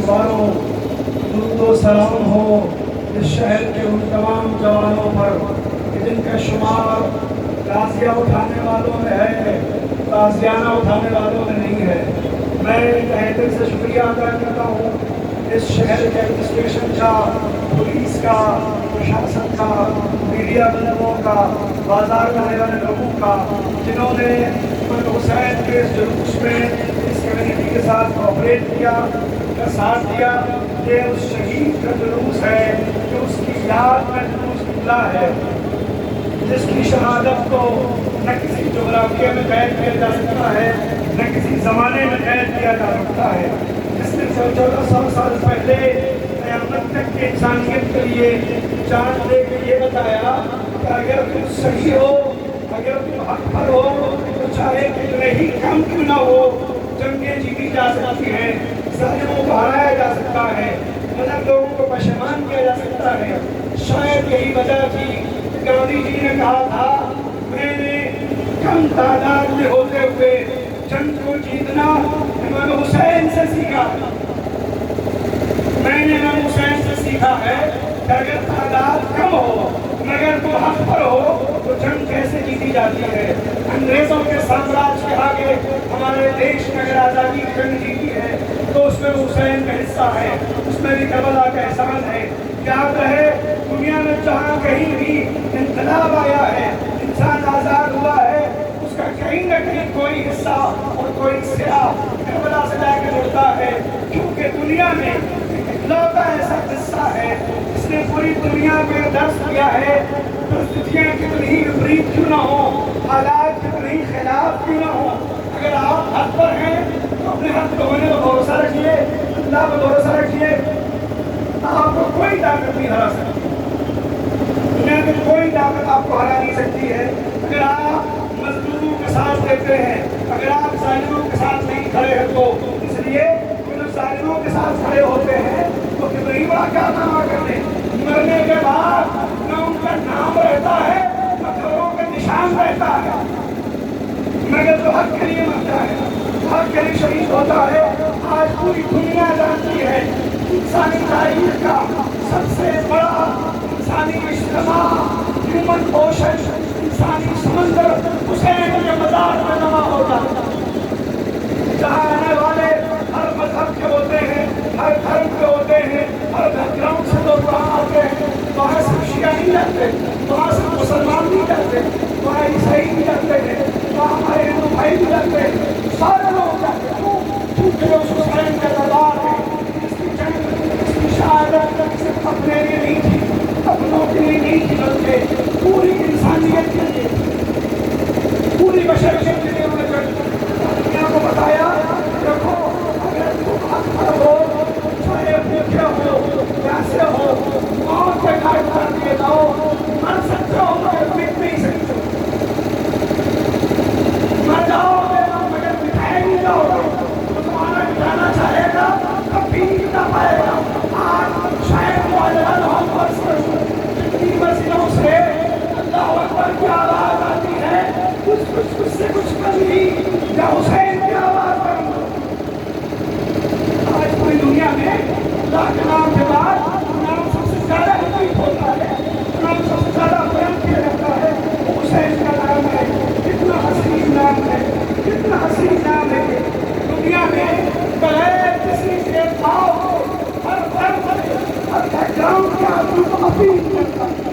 वालों, दुरूद व सलाम हो इस शहर के उन तमाम जवानों पर कि जिनका शुमार ताज़िया उठाने वालों में है, ताज़ियाना उठाने वालों में नहीं है। मैं तहे दिल से शुक्रिया अदा करता हूँ इस शहर के एडमिनिस्ट्रेशन का, पुलिस का, प्रशासन का, मीडिया बंधुओं का, बाजार में आने वाले लोगों का, जिन्होंने इमाम हुसैन के इस जुलूस में इस कम्युनिटी के साथ कोऑपरेट किया, उनका साथ दिया। ये उस शहीद का जुलूस है जो उसकी याद में जुलूस निकला है, जिसकी शहादत को न किसी जोग्राफिया में कैद किया जा सकता है, न किसी ज़माने में कैद किया जा सकता है। जिसने 1400 साल पहले क़यामत तक की इंसानियत के लिए जान दे के ये बताया कि अगर तुम सही हो, अगर तुम हक पर हो, तो चाहे कितने ही कम क्यों ना हो, जंगें जीती जा सकती हैं, ज़ालिमों को हराया जा सकता है, गलत लोगों को पशेमान किया जा सकता है। शायद यही वजह थी गांधी जी ने कहा था, मैंने कम तादाद में होते हुए जंग को जीतना इमाम हुसैन से सीखा। मैंने इमाम हुसैन से सीखा है कि अगर तादाद कम हो मगर तो हक पर हो तो जंग कैसे जीती जाती है। अंग्रेजों के साम्राज्य के आगे हमारे देश ने अगर आज़ादी की जंग जीती है तो उसमें हुसैन का हिस्सा है, उसमें भी करबला का एहसान है। याद रहे, दुनिया में जहाँ कहीं भी इन्कलाब आया है, इंसान आज़ाद हुआ है, उसका कहीं न कहीं कोई हिस्सा और कोई सिरा करबला से जाकर जुड़ता है, क्योंकि दुनिया में इकलौता ऐसा किस्सा है जिसने पूरी दुनिया में दर्ज किया है। परिस्थितियाँ कितनी ही विपरीत क्यों ना हो, हालात कितने ही खिलाफ क्यों ना हो, अगर आप हक पर हैं तो अपने हक को होने पर भरोसा रखिए, अल्लाह पर भरोसा रखिए, आपको कोई ताकत नहीं हरा सकती, दुनिया में कोई ताकत आपको हरा नहीं सकती है। अगर आप मजलूमों का साथ देते हैं, अगर आप जालिमों के साथ नहीं खड़े हैं तो इसलिए जब जालिमों के साथ खड़े होते हैं तो कितनी बड़ा कारनामा करते हैं, मरने के बाद न उनका नाम रहता है न घरों का निशान रहता है, मगर तो हक के लिए मरता है, हक के लिए शहीद होता है। आज पूरी दुनिया जानती है इंसानी तारीख का सबसे बड़ा इंसानी इज्तिमा, ह्यूमन ओशन, इंसानी समंदर हुसैन के मज़ार में जमा होता है। जहाँ आने वाले हर मजहब के होते हैं, हर धर्म के होते हैं, हर बैकग्राउंड से लोग वहाँ आते हैं। वहाँ सिर्फ शिया नहीं रहते, वहाँ सिर्फ मुसलमान नहीं रहते, वहाँ ईसाई नहीं रहते हैं, वहाँ हमारे हिंदू भाई भी रहते हैं, सारे लोग रहते हैं। क्योंकि उस हुसैन का दरबार है, इसकी जंग, इसकी शहादत सिर्फ अपने लिए नहीं थी, अपनों के लिए नहीं थी, बल्कि पूरी इंसानियत के लिए, पूरी बशरियत के लिए उन्होंने दुनिया को बताया, देखो अगर तुम हक पर हो, चाहे भूखे हो, प्यासे हो, मौत के घाट पर दिए जाओ, मर सकते हो मगर मिट नहीं सकते, मर जाओगे मगर मिटाए नहीं जाओगे, तो तुम्हारा मिटाना चाहेगा कभी नहीं मिटा पाएगा। आज शायद वो जितनी मस्जिदों से अल्लाह अकबर की आवाज आती है, उससे कुछ कभी या हुसैन की आवाज कम। आज पूरी दुनिया में अल्लाह के नाम के बाद नाम सबसे ज्यादा रिपीट होता है, नाम सबसे ज्यादा बयान किया जाता है, वो हुसैन का नाम है। कितना हसीन नाम है, कितना हसीन नाम है। दुनिया में बगैर किसी भेदभाव हर धर्म हर बैकग्राउंड के आदमी को अपील करता है,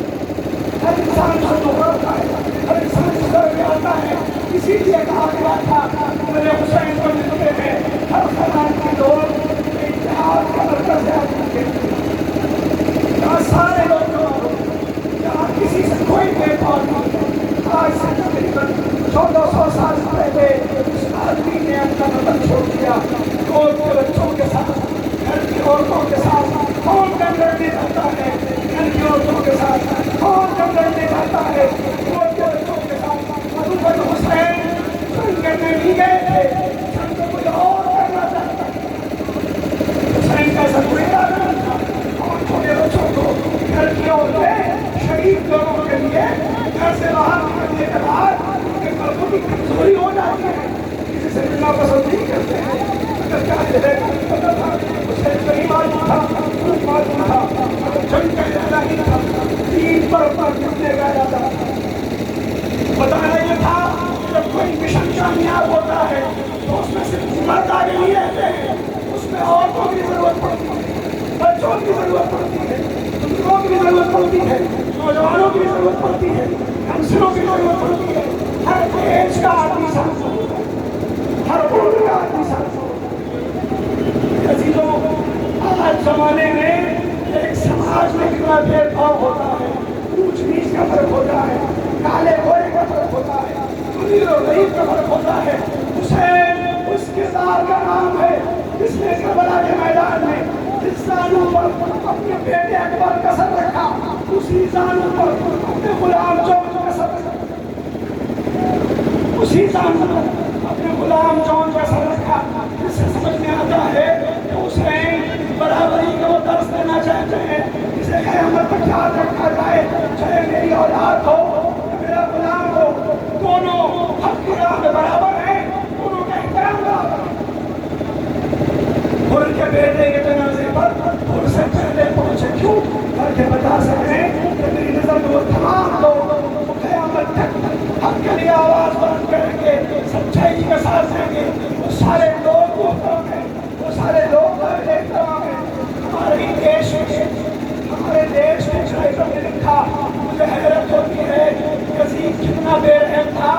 हर इंसान से तो करता है, हर इंसान से डर आता है। इसीलिए कहा गया था मेरे हुसैन को मिलते हैं हर खदान के लोग इत्तेहाद का मरकज़ है, जहाँ सारे लोग जहाँ किसी से कोई भेदभाव नहीं। आज से तकरीबन 1400 साल पहले उस आदमी ने अपना वतन छोड़ दिया, गोद के बच्चों के साथ, घर की औरतों के साथ। कौन जंग लड़ने जाता है घर की औरतों के साथ, कौन जंग लड़ने जाता है गोद के बच्चों के साथ। अबू हुसैन जंग करने नहीं गए थे, जंग को कोई और करना चाहता है। हुसैन का ऐसा कोई इरादा नहीं था, और छोटे बच्चों को, घर की औरतें, शरीफ लोगों के लिए घर से बाहर निकलने के बाद उनके मर्दों की कमजोरी हो जाती है, किसी से मिलना पसंद नहीं करते हैं। अगर क्या हुसैन کی ضرورت پڑتی ہے، بزرگوں کی ضرورت پڑتی ہے، نوجوانوں کی ضرورت پڑتی ہے، ینگسٹروں کی ضرورت پڑتی ہے، ہر ایج کا آدمی ساتھ ہوتا ہے، ہر عمر کا آدمی ساتھ ہوتا ہے۔ عزیزوں، آج زمانے میں ایک سماج میں کتنا بھید بھاؤ ہوتا ہے، اونچ نیچ کا فرق ہوتا ہے، کالے گورے کا فرق ہوتا ہے، امیر اور غریب کا فرق ہوتا ہے۔ حسین اس کردار کا نام ہے جس نے کربلا کے میدان میں جس زانوں پر اپنے بیٹے اکبر کا سر رکھا، اسی زانوں پر اپنے غلام جون کا سر رکھا، اسی زانوں پر اپنے غلام جون کا سر رکھا۔ اس سے سمجھ میں آتا ہے کہ حسین برابری کا وہ درس دینا چاہتے ہیں جسے قیامت تک یاد رکھا جائے، چاہے میری اولاد ہو یا میرا غلام ہو، دونوں حق کی راہ میں برابر ہیں، دونوں کا احترام برابر ہے۔ اور ان کے بیٹے کے جنازے پر ان سے پہلے پہنچے کیوں؟ تاکہ بتا سکیں کہ میری نظر میں وہ تمام لوگ قیامت تک حق کے لیے آواز بلند کریں گے، سچائی کا ساتھ دیں گے، وہ سارے لوگ محترم ہیں، وہ سارے لوگ قابل احترام ہیں۔ ہمارے دیش کے شاعروں نے لکھا، مجھے حیرت ہوتی ہے یزید کتنا بے رحم تھا،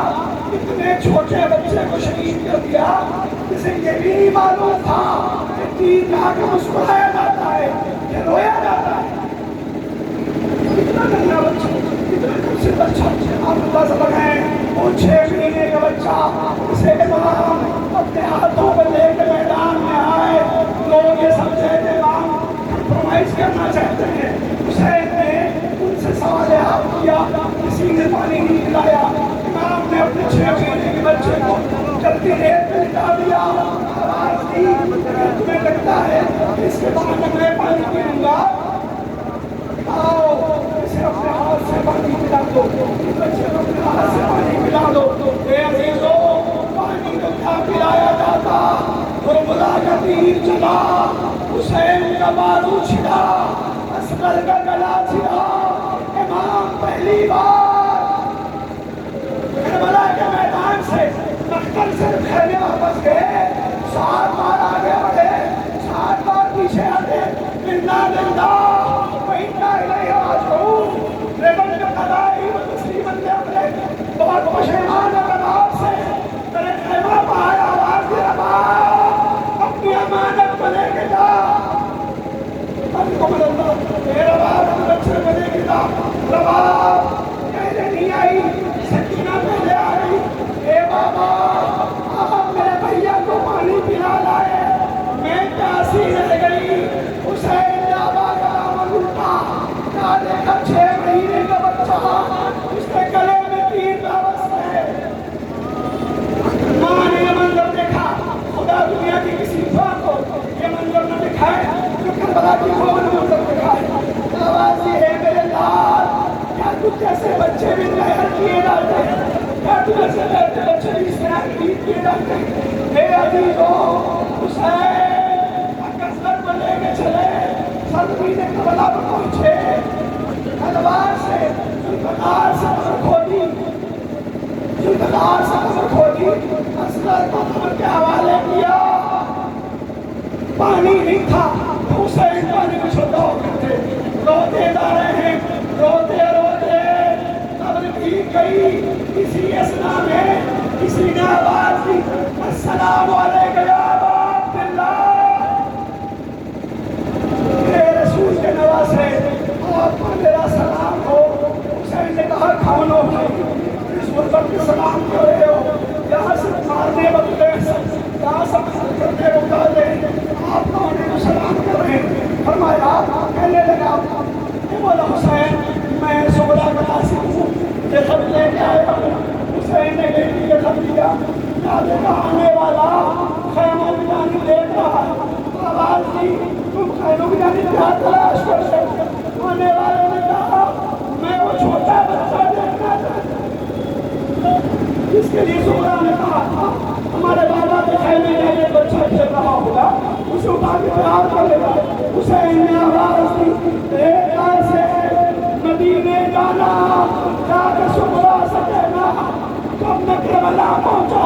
اتنے چھوٹے بچے کو شہید کر دیا، جسے یہ بھی نہیں معلوم تھا کہ دین کا حق مسکرایا جاتا ہے کہ رویا جاتا ہے۔ اتنا گندا بچہ، اتنا کچھ بچہ، آپ اندازہ لگائیں وہ 6 مہینے کا بچہ اسے امام اپنے ہاتھوں پر لے کے میدان میں آئے، لوگ یہ سمجھے کہ امام کمپرومائز کرنا چاہتے ہیں۔ حسین نے ان سے سوال آپ کیا، کسی نے پانی نہیں پلایا، امام نے اپنے 6 مہینے کے بچے کو جلدی ریت میں لٹا دیا، آواز دی، اگر تمہیں لگتا ہے کہ اس کے بعد میں پانی پیوں گا، آؤ اسے اپنے ہاتھ سے پانی پلا دو، بچے کو اپنے ہاتھ سے پانی پلا دو۔ اے عزیزو، پانی کو کیا پلایا جاتا؟ کربلا کا تیر چلا، حسین کا بازو چھلا، اصغر کا گلا چھلا، امام پہلی بار کربلا کے میدان سے مقتل سے خیمے واپس گئے، 7 بار آگے بڑھے، 7 بار پیچھے ہٹے، انا للہ و انا الیہ راجعون، لمن قضائی و تسلیمن لعملہ، بہت پشیمان اقدار سے میرے خیمہ پہاڑ آواز دے رہا، اپنی امانت کو لے کے جا، حکم اللہ، اے رباب اپنے بچے کو لے کے جا، رباب پہلے نہیں آئی، سکینہ پہلے آ گئی، اے بابا آپ میرے بھیا کو پانی پلا لائے، میں پیاسی رہ گئی۔ حسین نے آبا کا دامن الٹا، کہا دیکھا 6 مہینے کا بچہ، اس کے گلے میں تیر واپس ہے۔ ماں نے یہ منظر دیکھا، خدا دنیا کی کسی ماں کو یہ منظر نہ دکھائے جو کربلا کی قوم نے منظر دکھائے۔ آواز دی، ہے میرے لال، کیا تجھ جیسے بچے بھی غیر کیے جاتے ہیں؟ کیا تجھ جیسے بچے بھی اس طرح کیے جاتے ہیں؟ اے عزیزو، حسین اکثر کو لے کے چلے، سرزمین کربلا پر پہنچے، تلوار سے ذوالفقار سے قبر کھودی، ذوالفقار سے قبر کھودی، اصغر کو قبر کے حوالے کیا، پانی نہیں تھا، حسین پانی میں چھوٹا ہو گئے تھے، روتے جا رہے ہیں، روتے روتے قبر بھی گئی۔ کسی اسنا میں کسی نے آواز دی، السلام علیکم یا ابا عبداللہ، میرے رسول کے نواسے آپ کو میرا سلام ہو۔ حسین نے کہا کھاؤ لو بھائی، اس غربت کے سلام کیوں رہے ہو؟ یہاں سے مارنے بدلے، یہاں سے کرنے بدلے، آپ کو سلام کر رہے ہیں۔ فرمایا کہنے لگا، بولا حسین میں سغرا کا قاسم ہوں، یہ خط لے کے آیا ہوں۔ حسین نے بیٹی کے خط دیا، دادے کا آنے والا خیموں کی جانب دیکھ رہا، آواز دی، تم خیموں کی جانب کیا تلاش کر سکتے؟ آنے والے نے کہا میں وہ چھوٹا بچہ دیکھنا چاہتا ہوں جس کے لیے سغرا نے کہا تھا ہمارے بابا کے خیمے میں ایک بچہ کھیل رہا ہوگا، اسے اٹھا کے پیار کر لے گا۔ حسین نے آواز دی، ایک سے مدینے جانا، جا کے سغرا سے کہنا کب میں کربلا پہنچا،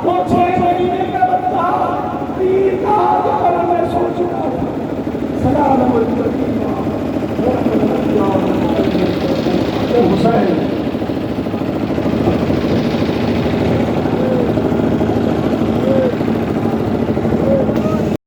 وہ 6 مہینے کا بچہ تیر کا آگ پر میں سو چکا تھا۔ حسین